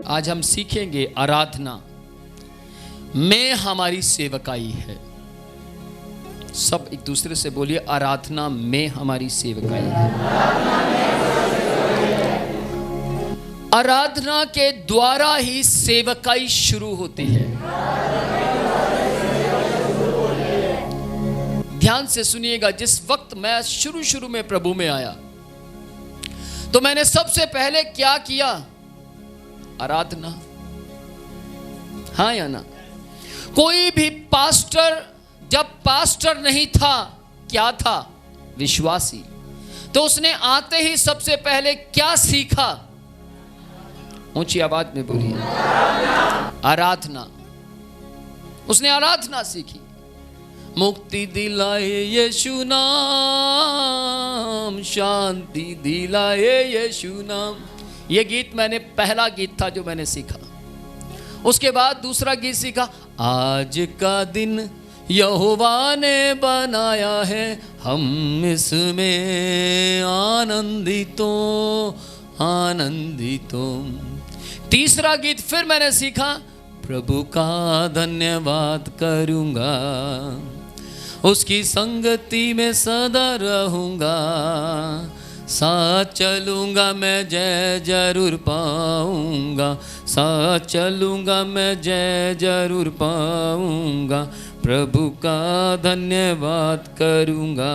आज हम सीखेंगे आराधना में हमारी सेवकाई है। सब एक दूसरे से बोलिए, आराधना में हमारी सेवकाई है। आराधना के द्वारा ही सेवकाई शुरू होती है। ध्यान से सुनिएगा, जिस वक्त मैं शुरू में प्रभु में आया तो मैंने सबसे पहले क्या किया? आराधना। हाँ या ना? कोई भी पास्टर, जब पास्टर नहीं था, क्या था? विश्वासी। तो उसने आते ही सबसे पहले क्या सीखा? ऊंची आवाज में बोलिए, आराधना। उसने आराधना सीखी। मुक्ति दिलाए यीशु नाम, शांति दिलाए यीशु नाम। यह गीत मैंने, पहला गीत था जो मैंने सीखा। उसके बाद दूसरा गीत सीखा, आज का दिन यहोवा ने बनाया है, हम इसमें आनंदितों। तीसरा गीत फिर मैंने सीखा, प्रभु का धन्यवाद करूंगा, उसकी संगति में सदा रहूंगा, साथ चलूंगा मैं जय जरूर पाऊंगा, साथ चलूंगा मैं जय जरूर पाऊंगा, प्रभु का धन्यवाद करूंगा।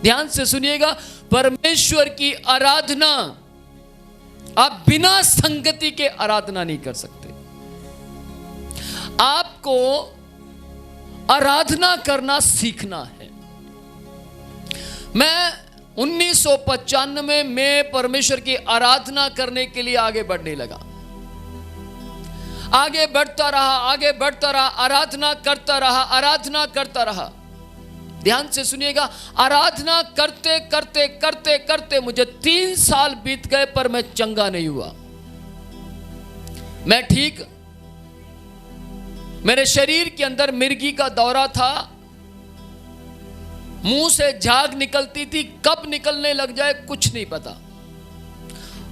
ध्यान से सुनिएगा, परमेश्वर की आराधना आप बिना संगति के आराधना नहीं कर सकते। आपको आराधना करना सीखना है। मैं 1995 में परमेश्वर की आराधना करने के लिए आगे बढ़ने लगा। आगे बढ़ता रहा, आराधना करता रहा। ध्यान से सुनिएगा, आराधना करते मुझे 3 साल बीत गए, पर मैं चंगा नहीं हुआ। मैं ठीक, मेरे शरीर के अंदर मिर्गी का दौरा था, मुंह से झाग निकलती थी, कब निकलने लग जाए कुछ नहीं पता।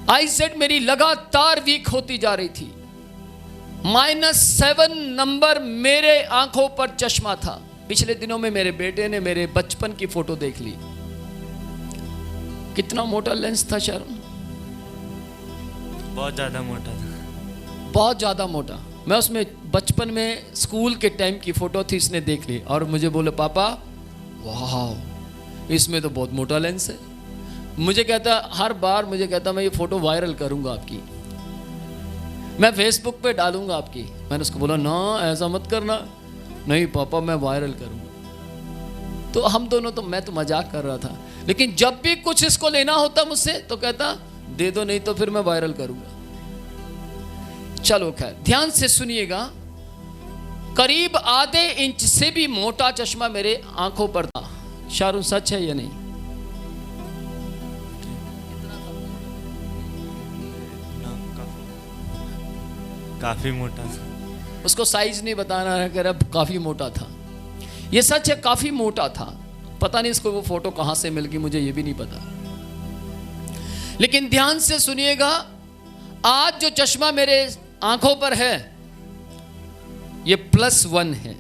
आईसेट मेरी लगातार वीक होती जा रही थी। -7 नंबर मेरे आंखों पर चश्मा था। पिछले दिनों में मेरे बेटे ने मेरे बचपन की फोटो देख ली। कितना मोटा लेंस था शर्म, बहुत ज्यादा मोटा था, बहुत ज्यादा मोटा। मैं उसमें बचपन में स्कूल के टाइम की फोटो थी, इसने देख ली और मुझे बोले, पापा वाह, इसमें तो बहुत मोटा लेंस है। मुझे कहता, हर बार मुझे कहता, मैं ये फोटो वायरल करूंगा आपकी, मैं फेसबुक पे डालूंगा आपकी। मैंने उसको बोला, ना ऐसा मत करना। नहीं पापा, मैं वायरल करूंगा। तो हम दोनों तो, मैं तो मजाक कर रहा था, लेकिन जब भी कुछ इसको लेना होता मुझसे तो कहता, दे दो, नहीं तो फिर मैं वायरल करूंगा। चलो खैर, ध्यान से सुनिएगा, करीब आधे इंच से भी मोटा चश्मा मेरे आंखों पर था। शाहरुख, सच है या नहीं? काफी मोटा था। उसको साइज नहीं बताना है, कह रहा काफी मोटा था। ये सच है, काफी मोटा था। पता नहीं इसको वो फोटो कहां से मिल गई, मुझे ये भी नहीं पता। लेकिन ध्यान से सुनिएगा, आज जो चश्मा मेरे आंखों पर है ये +1 है।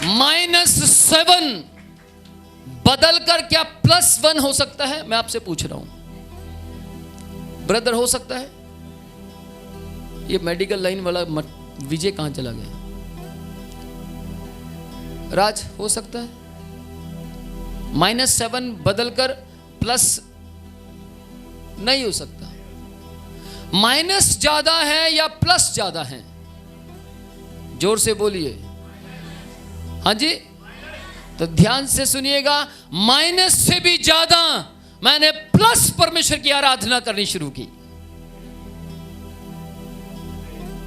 -7 बदलकर क्या +1 हो सकता है? मैं आपसे पूछ रहा हूं, ब्रदर, हो सकता है? ये मेडिकल लाइन वाला विजय कहां चला गया? राज, हो सकता है? -7 बदलकर प्लस नहीं हो सकता। माइनस ज्यादा है या प्लस ज्यादा है? जोर से बोलिए। हाँ जी, तो ध्यान से सुनिएगा, माइनस से भी ज्यादा मैंने प्लस परमेश्वर की आराधना करनी शुरू की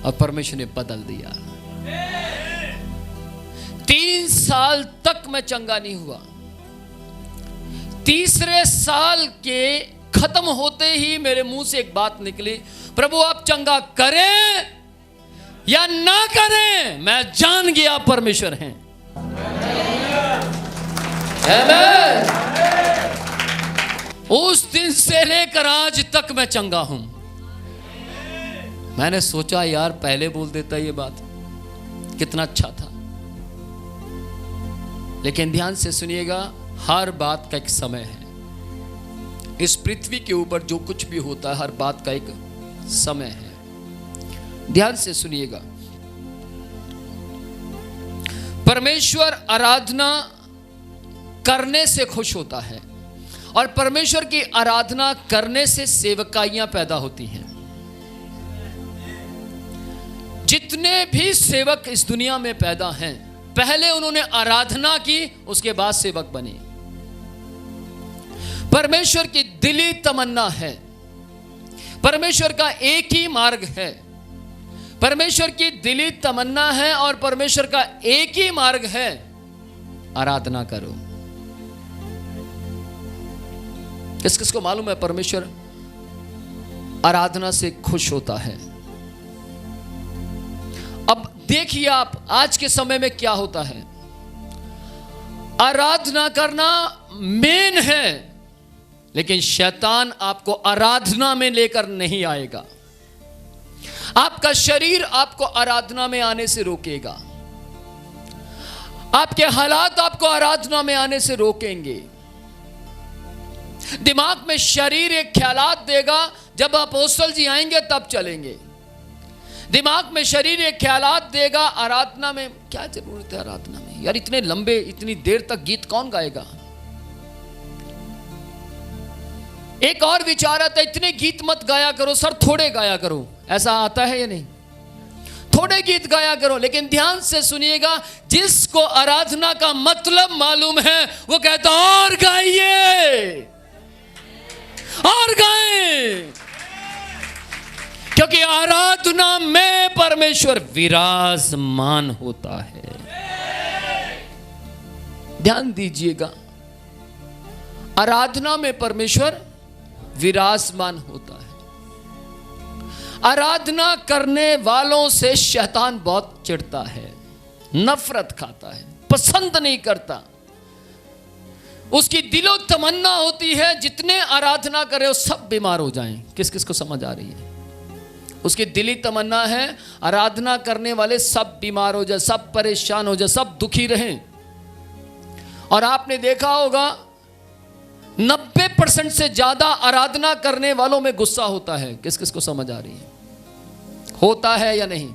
और परमेश्वर ने बदल दिया। 3 साल तक मैं चंगा नहीं हुआ। तीसरे साल के खत्म होते ही मेरे मुंह से एक बात निकली, प्रभु आप चंगा करें या ना करें, मैं जान गया परमेश्वर हैं। आमीन। उस दिन से लेकर आज तक मैं चंगा हूं। मैंने सोचा यार पहले बोल देता ये बात, कितना अच्छा था। लेकिन ध्यान से सुनिएगा, हर बात का एक समय है। इस पृथ्वी के ऊपर जो कुछ भी होता है, हर बात का एक समय है। ध्यान से सुनिएगा, परमेश्वर आराधना करने से खुश होता है और परमेश्वर की आराधना करने से सेवकाइयां पैदा होती हैं। जितने भी सेवक इस दुनिया में पैदा हैं, पहले उन्होंने आराधना की, उसके बाद सेवक बने। परमेश्वर की दिली तमन्ना है, परमेश्वर का एक ही मार्ग है, परमेश्वर की दिली तमन्ना है और परमेश्वर का एक ही मार्ग है, आराधना करो। किस किस को मालूम है परमेश्वर आराधना से खुश होता है? अब देखिए आप आज के समय में क्या होता है। आराधना करना मेन है, लेकिन शैतान आपको आराधना में लेकर नहीं आएगा। आपका शरीर आपको आराधना में आने से रोकेगा, आपके हालात आपको आराधना में आने से रोकेंगे। दिमाग में शरीर एक ख्यालात देगा, जब अपोस्तल जी आएंगे तब चलेंगे। दिमाग में शरीर एक ख्यालात देगा, आराधना में क्या जरूरत है, आराधना में यार इतने लंबे इतनी देर तक गीत कौन गाएगा। एक और विचार आता है, इतने गीत मत गाया करो सर, थोड़े गाया करो। ऐसा आता है या नहीं? थोड़े गीत गाया करो। लेकिन ध्यान से सुनिएगा, जिसको आराधना का मतलब मालूम है वो कहता और गाइए और गाएं, क्योंकि आराधना में परमेश्वर विराजमान होता है। ध्यान दीजिएगा, आराधना में परमेश्वर विराजमान होता है। आराधना करने वालों से शैतान बहुत चिढ़ता है, नफरत खाता है, पसंद नहीं करता। उसकी दिलो तमन्ना होती है जितने आराधना करे वो सब बीमार हो जाएं। किस किस को समझ आ रही है? उसकी दिली तमन्ना है आराधना करने वाले सब बीमार हो जाए, सब परेशान हो जाए, सब दुखी रहें। और आपने देखा होगा 90% से ज्यादा आराधना करने वालों में गुस्सा होता है। किस किस को समझ आ रही है? होता है या नहीं?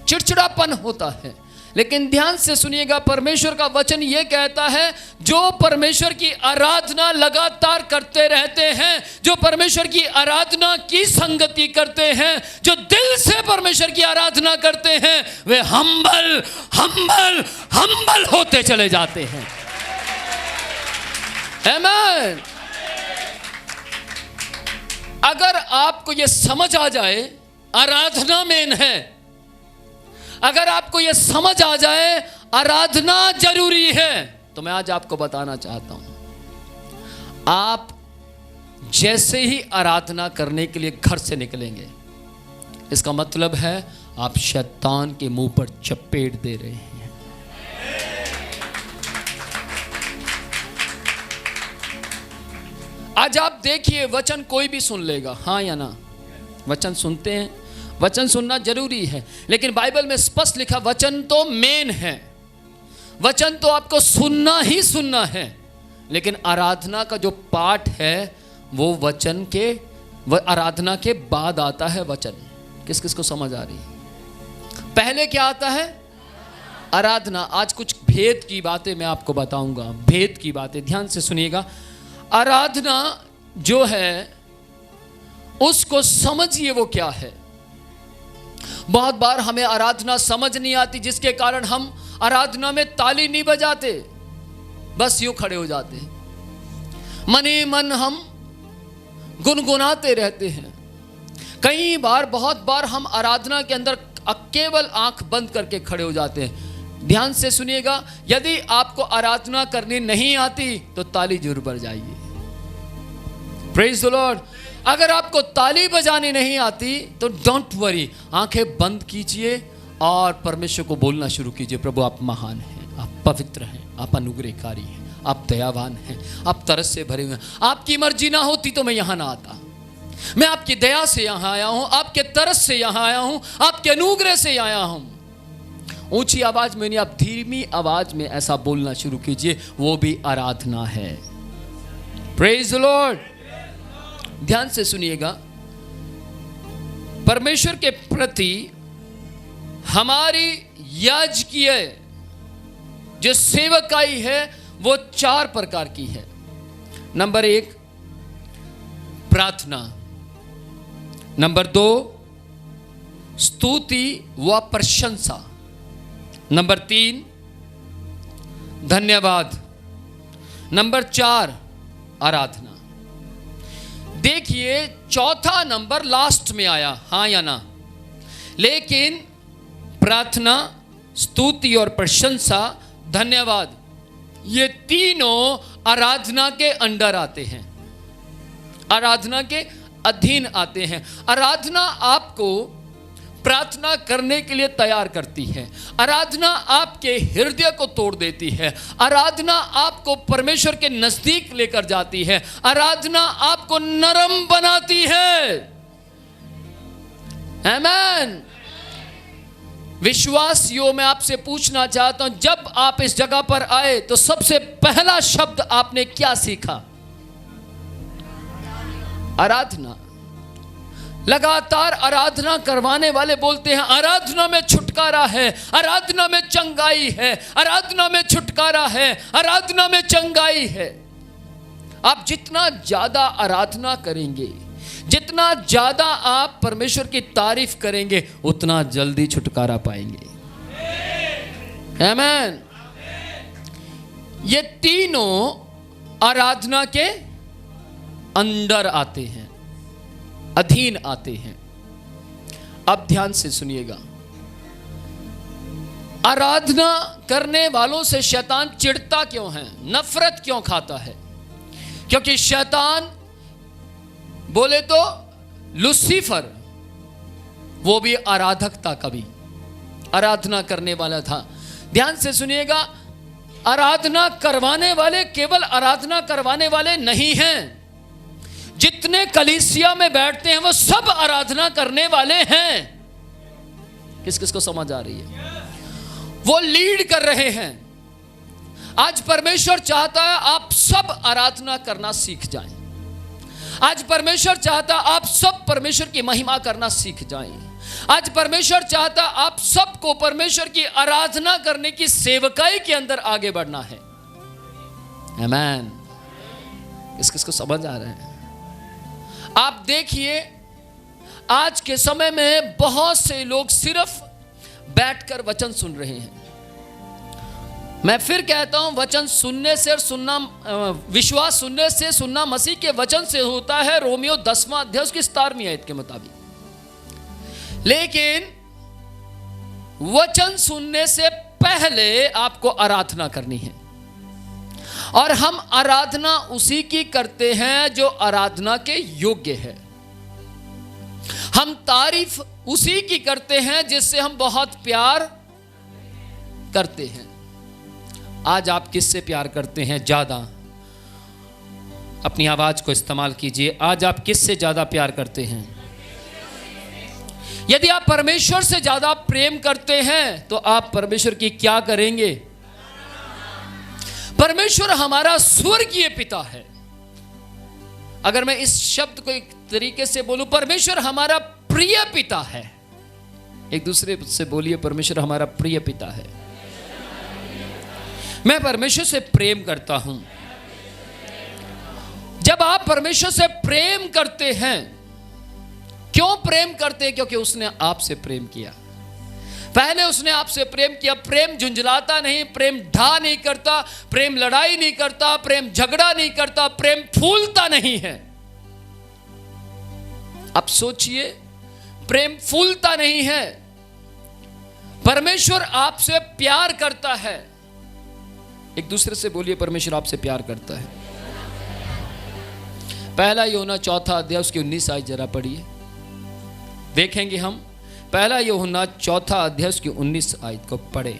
चिड़चिड़ापन होता है। लेकिन ध्यान से सुनिएगा, परमेश्वर का वचन यह कहता है, जो परमेश्वर की आराधना लगातार करते रहते हैं, जो परमेश्वर की आराधना की संगति करते हैं, जो दिल से परमेश्वर की आराधना करते हैं, वे हम्बल हम्बल हम्बल होते चले जाते हैं। आमीन। अगर आपको यह समझ आ जाए आराधना मेन है, अगर आपको यह समझ आ जाए आराधना जरूरी है, तो मैं आज आपको बताना चाहता हूं, आप जैसे ही आराधना करने के लिए घर से निकलेंगे, इसका मतलब है आप शैतान के मुंह पर चपेट दे रहे हैं। आज आप देखिए, वचन कोई भी सुन लेगा, हाँ या ना? वचन सुनते हैं, वचन सुनना जरूरी है, लेकिन बाइबल में स्पष्ट लिखा वचन तो मेन है, वचन तो आपको सुनना ही सुनना है। लेकिन आराधना का जो पाठ है वो वचन के आराधना के बाद आता है वचन। किस किस को समझ आ रही है? पहले क्या आता है? आराधना। आज कुछ भेद की बातें मैं आपको बताऊंगा, भेद की बातें, ध्यान से सुनिएगा। आराधना जो है उसको समझिए वो क्या है। बहुत बार हमें आराधना समझ नहीं आती, जिसके कारण हम आराधना में ताली नहीं बजाते, बस यूं खड़े हो जाते हैं, मन ही मन हम गुनगुनाते रहते हैं। कई बार, बहुत बार हम आराधना के अंदर केवल आंख बंद करके खड़े हो जाते हैं। ध्यान से सुनिएगा, यदि आपको आराधना करनी नहीं आती तो ताली जरूर बजाइए। Praise the Lord. अगर आपको ताली बजानी नहीं आती तो डोंट वरी, आंखें बंद कीजिए और परमेश्वर को बोलना शुरू कीजिए, प्रभु आप महान हैं, आप पवित्र हैं, आप अनुग्रहकारी हैं, आप दयावान हैं, आप तरस से भरे हुए हैं। आपकी मर्जी ना होती तो मैं यहाँ ना आता। मैं आपकी दया से यहाँ आया हूँ, आपके तरस से यहाँ आया हूँ, आपके अनुग्रह से आया हूँ। ऊंची आवाज में नहीं, आप धीमी आवाज में ऐसा बोलना शुरू कीजिए, वो भी आराधना है। Praise the Lord. ध्यान से सुनिएगा, परमेश्वर के प्रति हमारी याजकीय जो सेवकाई है वो 4 प्रकार की है। नंबर 1 प्रार्थना, नंबर 2 स्तुति व प्रशंसा, नंबर 3 धन्यवाद, नंबर 4 आराधना। देखिए चौथा नंबर लास्ट में आया, हाँ या ना, लेकिन प्रार्थना, स्तुति और प्रशंसा, धन्यवाद, ये तीनों आराधना के अंडर आते हैं, आराधना के अधीन आते हैं। आराधना आपको प्रार्थना करने के लिए तैयार करती है, आराधना आपके हृदय को तोड़ देती है, आराधना आपको परमेश्वर के नजदीक लेकर जाती है, आराधना आपको नरम बनाती है। आमीन। विश्वासियों, मैं आपसे पूछना चाहता हूं, जब आप इस जगह पर आए तो सबसे पहला शब्द आपने क्या सीखा? आराधना। लगातार आराधना करवाने वाले बोलते हैं आराधना में छुटकारा है, आराधना में चंगाई है, आराधना में छुटकारा है, आराधना में चंगाई है। आप जितना ज्यादा आराधना करेंगे, जितना ज्यादा आप परमेश्वर की तारीफ करेंगे, उतना जल्दी छुटकारा पाएंगे। आमीन। ये तीनों आराधना के अंदर आते हैं, अधीन आते हैं। अब ध्यान से सुनिएगा, आराधना करने वालों से शैतान चिढ़ता क्यों है, नफरत क्यों खाता है? क्योंकि शैतान बोले तो लूसीफर, वो भी आराधक था, कभी आराधना करने वाला था। ध्यान से सुनिएगा, आराधना करवाने वाले केवल आराधना करवाने वाले नहीं हैं। जितने कलीसिया में बैठते हैं वो सब आराधना करने वाले हैं। किस किस को समझ आ रही है? वो लीड कर रहे हैं। आज परमेश्वर चाहता है आप सब आराधना करना सीख जाएं। आज परमेश्वर चाहता आप सब परमेश्वर की महिमा करना सीख जाएं। आज परमेश्वर चाहता आप सबको परमेश्वर की आराधना करने की सेवकाई के अंदर आगे बढ़ना है। आमीन। किसको समझ आ रहा है? आप देखिए, आज के समय में बहुत से लोग सिर्फ बैठकर वचन सुन रहे हैं। मैं फिर कहता हूं, वचन सुनने से और सुनना, विश्वास सुनने से, सुनना मसीह के वचन से होता है, रोमियो 10वां अध्याय उसकी 17वीं आयत के मुताबिक। लेकिन वचन सुनने से पहले आपको आराधना करनी है, और हम आराधना उसी की करते हैं जो आराधना के योग्य है। हम तारीफ उसी की करते हैं जिससे हम बहुत प्यार करते हैं। आज आप किससे प्यार करते हैं ज्यादा? अपनी आवाज को इस्तेमाल कीजिए। आज आप किससे ज्यादा प्यार करते हैं? यदि आप परमेश्वर से ज्यादा प्रेम करते हैं तो आप परमेश्वर की क्या करेंगे? परमेश्वर हमारा स्वर्गीय पिता है। अगर मैं इस शब्द को एक तरीके से बोलूं, परमेश्वर हमारा प्रिय पिता है। एक दूसरे से बोलिए, परमेश्वर हमारा प्रिय पिता है। मैं परमेश्वर से प्रेम करता हूं। जब आप परमेश्वर से प्रेम करते हैं, क्यों प्रेम करते हैं? क्योंकि उसने आपसे प्रेम किया। पहले उसने आपसे प्रेम किया। प्रेम झुंझलाता नहीं, प्रेम ढा नहीं करता, प्रेम लड़ाई नहीं करता, प्रेम झगड़ा नहीं करता, प्रेम फूलता नहीं है। अब सोचिए, प्रेम फूलता नहीं है। परमेश्वर आपसे प्यार करता है। एक दूसरे से बोलिए, परमेश्वर आपसे प्यार करता है। पहला यूहन्ना 4 अध्याय उसकी 19 आयत जरा पढ़िए, देखेंगे हम। पहला यूहन्ना 4 अध्याय उसकी 19 आयत को पढ़े।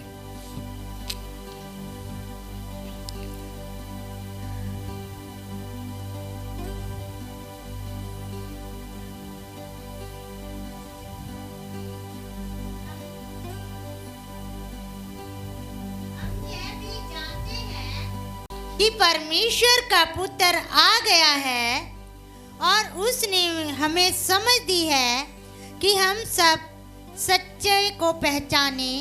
कि परमेश्वर का पुत्र आ गया है और उसने हमें समझ दी है कि हम सब सच्चे को पहचाने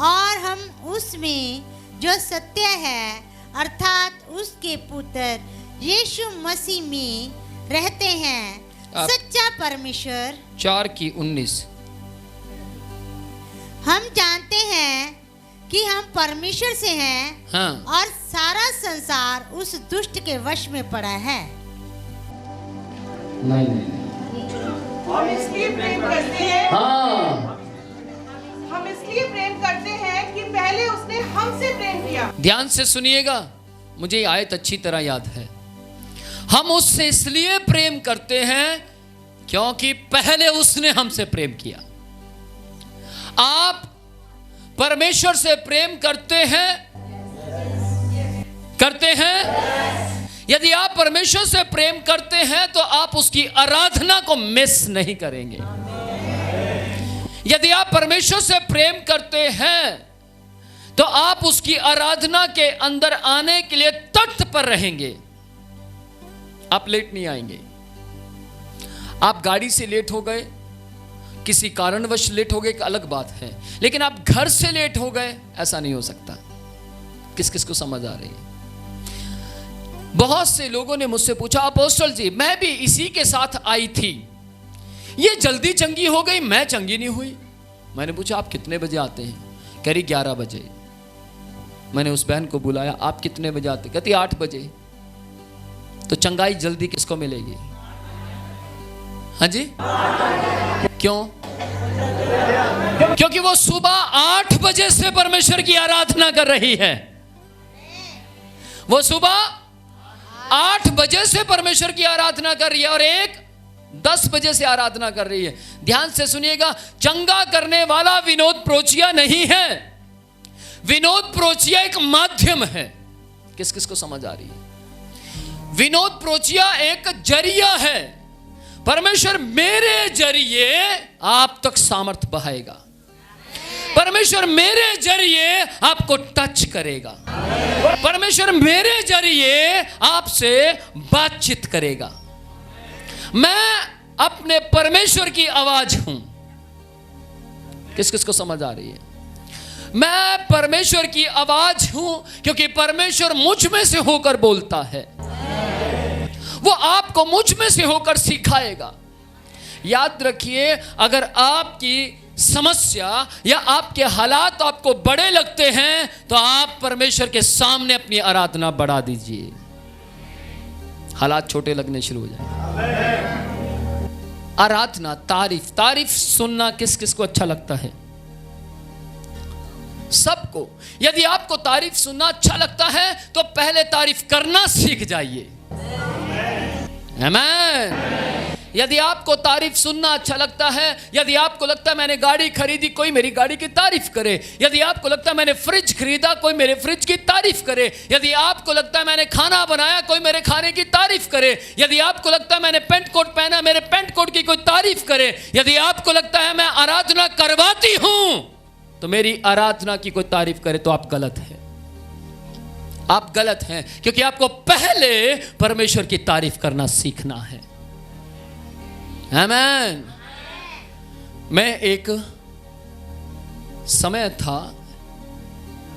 और हम उसमें जो सत्य है अर्थात उसके पुत्र यीशु मसीह में रहते हैं। सच्चा परमेश्वर 4:19। हम जानते हैं कि हम परमेश्वर से हैं हाँ। और सारा संसार उस दुष्ट के वश में पड़ा है। नहीं। हम इसलिए प्रेम करते हैं हाँ, हम इसलिए प्रेम करते हैं कि पहले उसने हमसे प्रेम किया। ध्यान से सुनिएगा, मुझे ये आयत अच्छी तरह याद है। हम उससे इसलिए प्रेम करते हैं क्योंकि पहले उसने हमसे प्रेम किया। आप परमेश्वर से प्रेम करते हैं। यदि आप परमेश्वर से प्रेम करते हैं तो आप उसकी आराधना को मिस नहीं करेंगे। यदि आप परमेश्वर से प्रेम करते हैं तो आप उसकी आराधना के अंदर आने के लिए तत्पर रहेंगे। आप लेट नहीं आएंगे। आप गाड़ी से लेट हो गए, किसी कारणवश लेट हो गए, एक अलग बात है, लेकिन आप घर से लेट हो गए, ऐसा नहीं हो सकता। किस किस को समझ आ रही है? बहुत से लोगों ने मुझसे पूछा, अपोस्टल जी मैं भी इसी के साथ आई थी, ये जल्दी चंगी हो गई, मैं चंगी नहीं हुई। मैंने पूछा आप कितने बजे आते हैं? कह रही 11 बजे। मैंने उस बहन को बुलाया, आप कितने बजे आते? कहती 8 बजे। तो चंगाई जल्दी किसको मिलेगी? हाँ जी, क्यों? क्योंकि वो सुबह 8 बजे से परमेश्वर की आराधना कर रही है। वो सुबह 8 बजे से परमेश्वर की आराधना कर रही है और एक 10 बजे से आराधना कर रही है। ध्यान से सुनिएगा, चंगा करने वाला विनोद प्रोचिया नहीं है। विनोद प्रोचिया एक माध्यम है। किस किस को समझ आ रही है? विनोद प्रोचिया एक जरिया है। परमेश्वर मेरे जरिए आप तक सामर्थ बहाएगा। परमेश्वर मेरे जरिए आपको टच करेगा। परमेश्वर मेरे जरिए आपसे बातचीत करेगा। मैं अपने परमेश्वर की आवाज हूं। किस किस को समझ आ रही है? मैं परमेश्वर की आवाज हूं क्योंकि परमेश्वर मुझ में से होकर बोलता है। वो आपको मुझ में से होकर सिखाएगा। याद रखिए, अगर आपकी समस्या या आपके हालात आपको बड़े लगते हैं तो आप परमेश्वर के सामने अपनी आराधना बढ़ा दीजिए, हालात छोटे लगने शुरू हो जाएंगे। आराधना, तारीफ सुनना किस किस को अच्छा लगता है? सबको। यदि आपको तारीफ सुनना अच्छा लगता है तो पहले तारीफ करना सीख जाइए। आमीन। यदि आपको तारीफ सुनना अच्छा लगता है, यदि आपको लगता है मैंने गाड़ी खरीदी, कोई मेरी गाड़ी की तारीफ करे। यदि आपको लगता है मैंने फ्रिज खरीदा, कोई मेरे फ्रिज की तारीफ करे। यदि आपको लगता है मैंने खाना बनाया, कोई मेरे खाने की तारीफ करे। यदि आपको लगता है मैंने पेंट कोट पहना, मेरे पेंट कोट की कोई तारीफ करे। यदि आपको लगता है मैं आराधना करवाती हूं तो मेरी आराधना की कोई तारीफ करे, तो आप गलत हैं। आप गलत हैं, क्योंकि आपको पहले परमेश्वर की तारीफ करना सीखना है। आमीन। मैं एक समय था,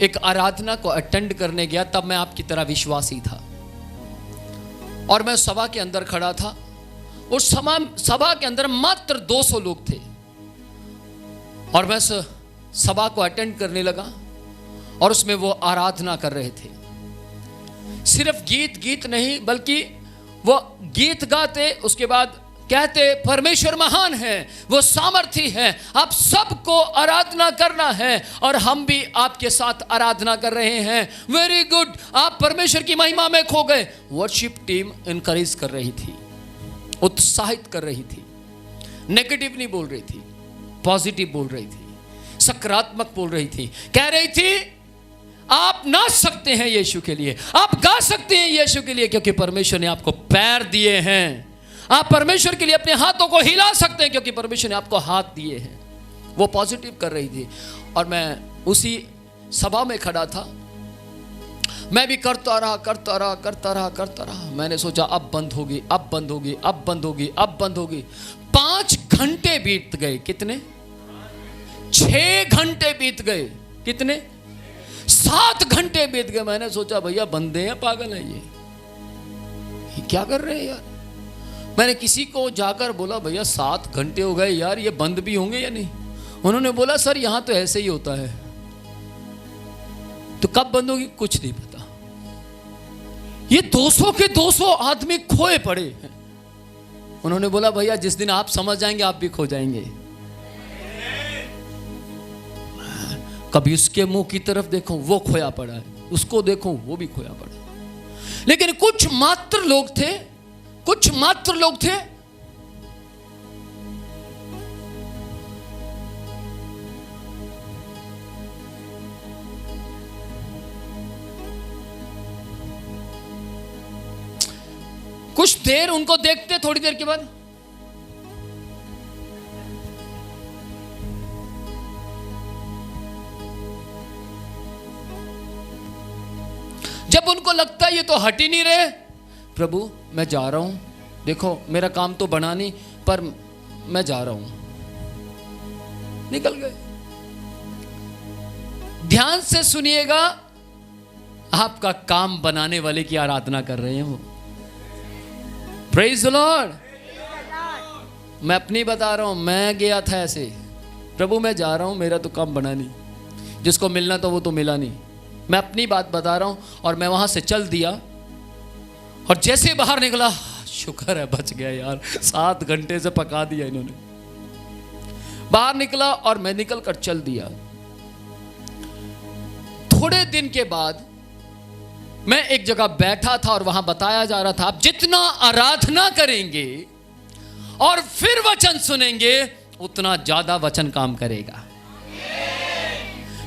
एक आराधना को अटेंड करने गया, तब मैं आपकी तरह विश्वासी था और मैं सभा के अंदर खड़ा था। उस सभा के अंदर मात्र 200 लोग थे और मैं सभा को अटेंड करने लगा और उसमें वो आराधना कर रहे थे। सिर्फ गीत नहीं, बल्कि वो गीत गाते, उसके बाद कहते परमेश्वर महान है, वो सामर्थी है, आप सबको आराधना करना है और हम भी आपके साथ आराधना कर रहे हैं। वेरी गुड, आप परमेश्वर की महिमा में खो गए। वर्शिप टीम इनकरेज कर रही थी, उत्साहित कर रही थी, नेगेटिव नहीं बोल रही थी, पॉजिटिव बोल रही थी, सकारात्मक बोल रही थी। कह रही थी आप नाच सकते हैं यीशु के लिए, आप गा सकते हैं यीशु के लिए, क्योंकि परमेश्वर ने आपको पैर दिए हैं। आप परमेश्वर के लिए अपने हाथों को हिला सकते हैं क्योंकि परमेश्वर ने आपको हाथ दिए हैं। वो पॉजिटिव कर रही थी और मैं उसी सभा में खड़ा था। मैं भी करता रहा। मैंने सोचा अब बंद होगी, अब बंद होगी, अब बंद होगी, अब बंद होगी। 5 घंटे बीत गए। कितने? 6 घंटे बीत गए। कितने? 7 घंटे बीत गए। मैंने सोचा भैया बंदे हैं, पागल है ये क्या कर रहे हैं यार। मैंने किसी को जाकर बोला भैया 7 घंटे हो गए यार, ये बंद भी होंगे या नहीं? उन्होंने बोला सर यहां तो ऐसे ही होता है। तो कब बंद होगी कुछ नहीं पता। ये 200 के 200 आदमी खोए पड़े हैं। उन्होंने बोला भैया जिस दिन आप समझ जाएंगे आप भी खो जाएंगे। कभी उसके मुंह की तरफ देखो वो खोया पड़ा है, उसको देखो वो भी खोया पड़ा है। लेकिन कुछ मात्र लोग थे, कुछ देर उनको देखते, थोड़ी देर के बाद जब उनको लगता है ये तो हट ही नहीं रहे, प्रभु मैं जा रहा हूं, देखो मेरा काम तो बना नहीं पर मैं जा रहा हूं, निकल गए। ध्यान से सुनिएगा, आपका काम बनाने वाले की आराधना कर रहे हैं वो। Praise the Lord. मैं अपनी बता रहा हूं, मैं गया था ऐसे, प्रभु मैं जा रहा हूं, मेरा तो काम बना नहीं, जिसको मिलना था वो तो मिला नहीं। मैं अपनी बात बता रहा हूं और मैं वहां से चल दिया और जैसे बाहर निकला, शुक्र है बच गया यार, 7 घंटे से पका दिया इन्होंने। बाहर निकला और मैं निकल कर चल दिया। थोड़े दिन के बाद मैं एक जगह बैठा था और वहां बताया जा रहा था आप जितना आराधना करेंगे और फिर वचन सुनेंगे उतना ज्यादा वचन काम करेगा।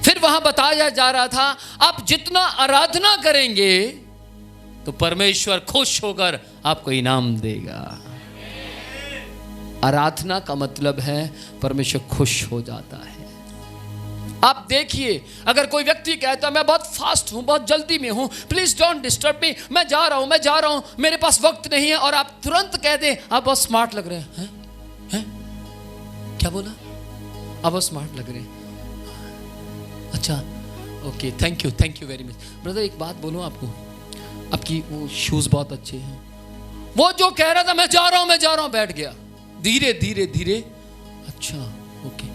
फिर वहां बताया जा रहा था आप जितना आराधना करेंगे तो परमेश्वर खुश होकर आपको इनाम देगा। आराधना का मतलब है परमेश्वर खुश हो जाता है। आप देखिए, अगर कोई व्यक्ति कहता मैं बहुत फास्ट हूं, बहुत जल्दी में हूं, प्लीज डोंट डिस्टर्ब मी, मैं जा रहा हूं, मेरे पास वक्त नहीं है, और आप तुरंत कह दें आप बहुत स्मार्ट लग रहे हैं, हैं? क्या बोला? आप बहुत स्मार्ट लग रहे हैं। अच्छा okay, thank you very much. Brother एक बात बोलूं आपको, आपकी वो शूज बहुत अच्छे हैं। वो जो कह रहा था मैं जा रहा हूं, बैठ गया धीरे धीरे। अच्छा ओके,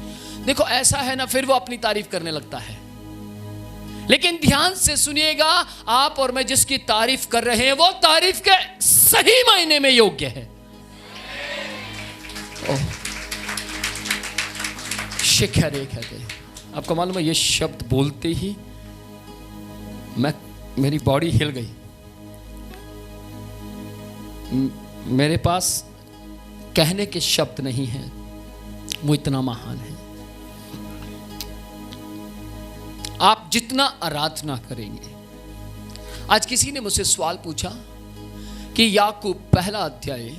देखो ऐसा है ना, फिर वो अपनी तारीफ करने लगता है। लेकिन ध्यान से सुनिएगा, आप और मैं जिसकी तारीफ कर रहे हैं वो तारीफ के सही मायने में योग्य है। शिखर एक है। आपको मालूम है ये शब्द बोलते ही मेरी बॉडी हिल गई। मेरे पास कहने के शब्द नहीं हैं, वो इतना महान है। आप जितना आराधना करेंगे, आज किसी ने मुझसे सवाल पूछा कि याकूब 1 अध्याय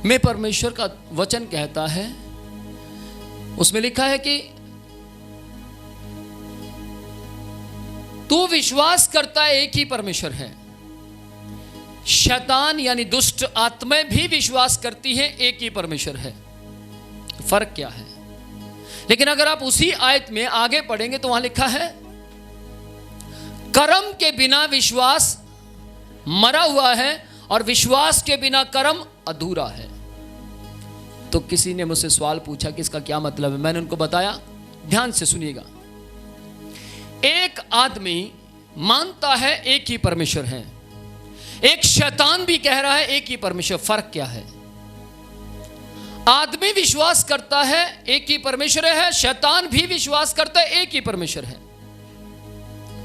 में परमेश्वर का वचन कहता है, उसमें लिखा है कि तू विश्वास करता है एक ही परमेश्वर है, शैतान यानी दुष्ट आत्माएं भी विश्वास करती हैं एक ही परमेश्वर है। फर्क क्या है? लेकिन अगर आप उसी आयत में आगे पढ़ेंगे तो वहां लिखा है कर्म के बिना विश्वास मरा हुआ है और विश्वास के बिना कर्म अधूरा है। तो किसी ने मुझसे सवाल पूछा कि इसका क्या मतलब है। मैंने उनको बताया, ध्यान से सुनिएगा। एक आदमी मानता है एक ही परमेश्वर है, एक शैतान भी कह रहा है एक ही परमेश्वर। फर्क क्या है? आदमी विश्वास करता है एक ही परमेश्वर है, शैतान भी विश्वास करता है एक ही परमेश्वर है।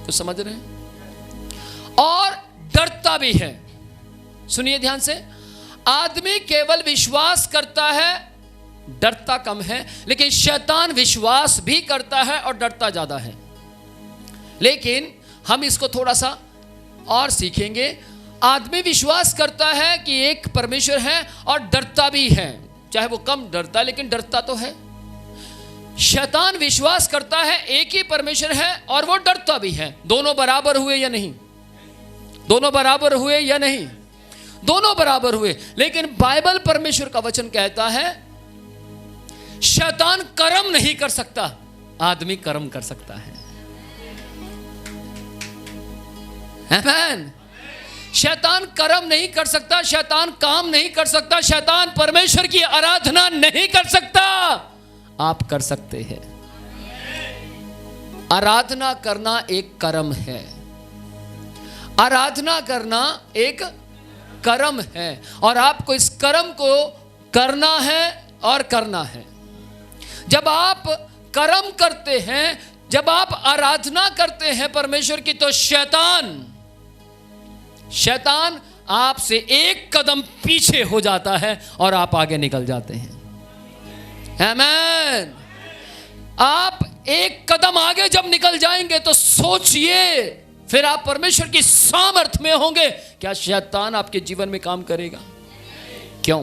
कुछ समझ रहे हैं? और डरता भी है। सुनिए ध्यान से, आदमी केवल विश्वास करता है, डरता कम है, लेकिन शैतान विश्वास भी करता है और डरता ज्यादा है। लेकिन हम इसको थोड़ा सा और सीखेंगे। आदमी विश्वास करता है कि एक परमेश्वर है और डरता भी है, चाहे वो कम डरता लेकिन डरता तो है। शैतान विश्वास करता है एक ही परमेश्वर है और वो डरता भी है। दोनों बराबर हुए या नहीं? दोनों बराबर हुए या नहीं? दोनों बराबर हुए। लेकिन बाइबल परमेश्वर का वचन कहता है शैतान कर्म नहीं कर सकता, आदमी कर्म कर सकता है। आमीन। शैतान कर्म नहीं कर सकता, शैतान काम नहीं कर सकता, शैतान परमेश्वर की आराधना नहीं कर सकता। आप कर सकते हैं। आराधना करना एक कर्म है। आराधना करना एक कर्म है और आपको इस कर्म को करना है और करना है। जब आप कर्म करते हैं, जब आप आराधना करते हैं परमेश्वर की, तो शैतान आपसे एक कदम पीछे हो जाता है और आप आगे निकल जाते हैं। आमीन। आप एक कदम आगे जब निकल जाएंगे तो सोचिए, फिर आप परमेश्वर की सामर्थ में होंगे। क्या शैतान आपके जीवन में काम करेगा? क्यों?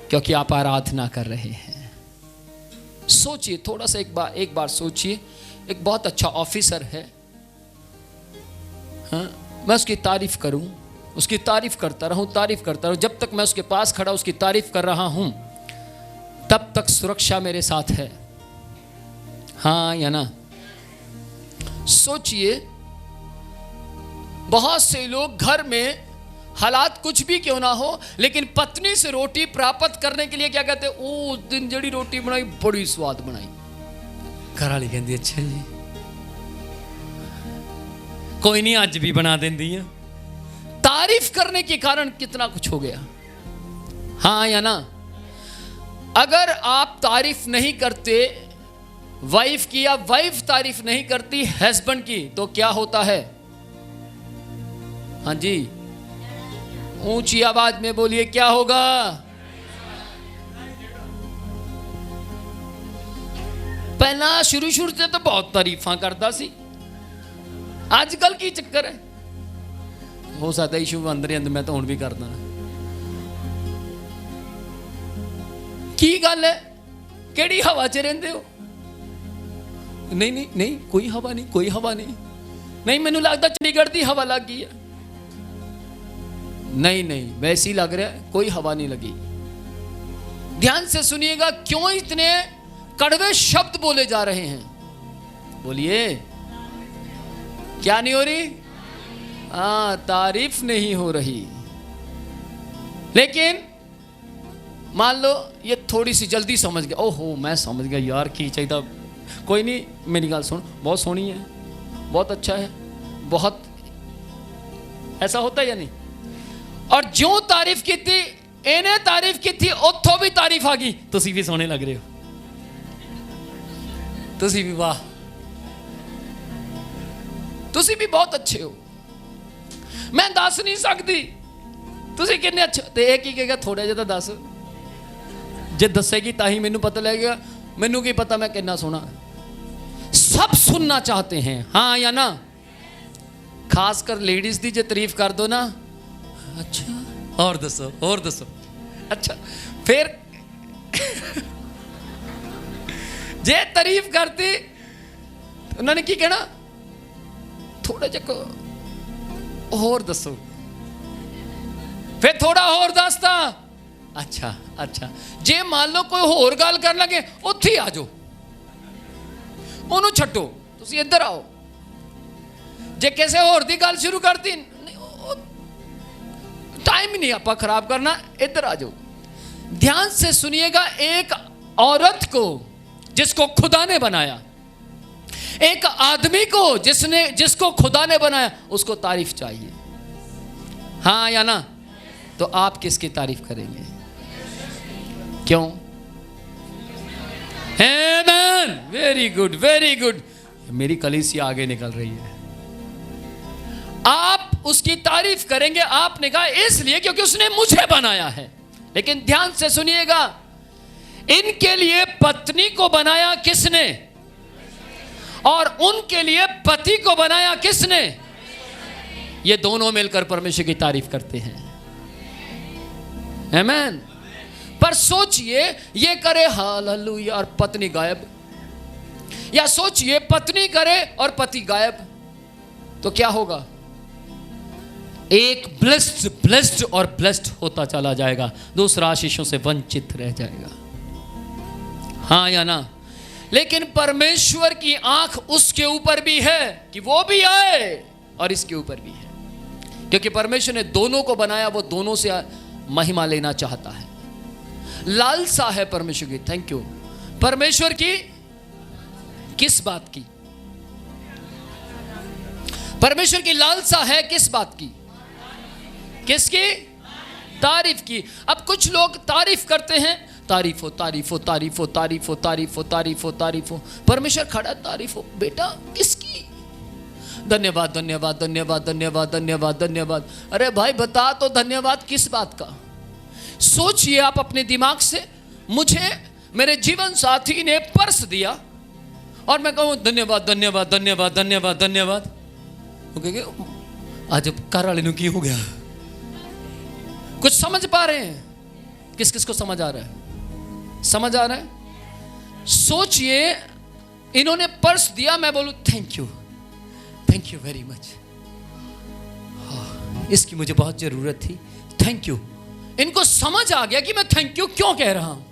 क्योंकि आप आराधना कर रहे हैं। सोचिए, थोड़ा सा एक बार सोचिए। एक बहुत अच्छा ऑफिसर है, हाँ, मैं उसकी तारीफ करूं, उसकी तारीफ करता रहूं। जब तक मैं उसके पास खड़ा उसकी तारीफ कर रहा हूं, तब तक सुरक्षा मेरे साथ है। हाँ या ना? सोचिए, बहुत से लोग घर में हालात कुछ भी क्यों ना हो, लेकिन पत्नी से रोटी प्राप्त करने के लिए क्या कहते हैं? ओ दिन जड़ी रोटी बनाई, बड़ी स्वाद बनाई। घराली कहती अच्छा जी, कोई नहीं आज भी बना देंदी है। तारीफ करने के कारण कितना कुछ हो गया। हाँ या ना? अगर आप तारीफ नहीं करते वाइफ की, या वाइफ तारीफ नहीं करती हस्बैंड की, तो क्या होता है? हाँ जी, ऊंची आवाज में बोलिए, क्या होगा? पहला शुरू से तो बहुत तारीफा करता सी, आजकल की चक्कर है। हो सकता है इशू अंदर ही अंदर मैं तो हुण भी करदा। की गल है? केड़ी हवा च रहिंदे हो? नहीं, कोई हवा नहीं, मैनू लगता चंडीगढ़ की हवा लग गई है। नहीं, वैसी लग रहा है, कोई हवा नहीं लगी। ध्यान से सुनिएगा, क्यों इतने कड़वे शब्द बोले जा रहे हैं? बोलिए, क्या नहीं हो रही? हाँ, तारीफ नहीं हो रही। लेकिन मान लो ये थोड़ी सी जल्दी समझ गया, ओहो मैं समझ गया यार, की चाहिए। कोई नहीं, मेरी गल सुन, बहुत सोहनी है, बहुत अच्छा है, बहुत ऐसा होता है या नहीं? और जो तारीफ की थी, इन्हें तारीफ की थी, उथों भी तारीफ आ गई, तुसी भी सोहने लग रहे हो, तुसी भी, वाह तुसी भी बहुत अच्छे हो, मैं दस नहीं सकती तुसी कितने अच्छे। तो एक ही कहेगा थोड़ा जिहा दस, जे दसेगी ताही मैनू पता लगेगा, मैनू की पता मैं कितना सोहना। सब सुनना चाहते हैं, हाँ या ना? खासकर लेडीज दी जे तारीफ कर दो ना, अच्छा और दसो, अच्छा फिर जे तारीफ करती उन्होंने की कहना, थोड़ा जिहा और दसो, फिर थोड़ा और दसता, अच्छा जे मान लो कोई होर गल कर लगे, उत्थे आ जाओ, ओनू छड्डो, तुसी इधर आओ। जे किसी होर दी गल शुरू करती, टाइम ही नहीं आपा खराब करना, इधर आ जाओ। ध्यान से सुनिएगा, एक औरत को जिसको खुदा ने बनाया, एक आदमी को जिसको खुदा ने बनाया, उसको तारीफ चाहिए, हाँ या ना? तो आप किसकी तारीफ करेंगे? क्यों? आमीन, वेरी गुड। मेरी कलीसिया आगे निकल रही है। आप उसकी तारीफ करेंगे, आपने कहा इसलिए क्योंकि उसने मुझे बनाया है। लेकिन ध्यान से सुनिएगा, इनके लिए पत्नी को बनाया किसने? और उनके लिए पति को बनाया किसने? ये दोनों मिलकर परमेश्वर की तारीफ करते हैं। आमीन। पर सोचिए ये करे हालेलुया और पत्नी गायब, या सोचिए पत्नी करे और पति गायब, तो क्या होगा? एक ब्लेस्ड और ब्लेस्ड होता चला जाएगा, दूसरा आशीषों से वंचित रह जाएगा। हाँ या ना? लेकिन परमेश्वर की आंख उसके ऊपर भी है कि वो भी आए और इसके ऊपर भी है, क्योंकि परमेश्वर ने दोनों को बनाया, वो दोनों से महिमा लेना चाहता है। लालसा है परमेश्वर की। Thank you. परमेश्वर की किस बात की? परमेश्वर की लालसा है किस बात की? किसकी? तारीफ की। अब कुछ लोग तारीफ करते हैं, तारीफ हो तारीफ हो तारीफ हो तारीफ हो तारीफ हो तारीफ हो तारीफ हो। परमेश्वर खड़ा, तारीफ हो बेटा किसकी? धन्यवाद धन्यवाद धन्यवाद धन्यवाद धन्यवाद धन्यवाद। अरे भाई बता तो धन्यवाद किस बात का? सोचिए आप अपने दिमाग से, मुझे मेरे जीवन साथी ने पर्स दिया और मैं कहूँ धन्यवाद धन्यवाद धन्यवाद धन्यवाद धन्यवाद, आज कार वाले ने की हो गया। कुछ समझ पा रहे हैं? किस किस को समझ आ रहा है? समझ आ रहा है? सोचिए इन्होंने पर्स दिया, मैं बोलूं थैंक यू वेरी मच, इसकी मुझे बहुत जरूरत थी, थैंक यू। इनको समझ आ गया कि मैं थैंक यू क्यों कह रहा हूं।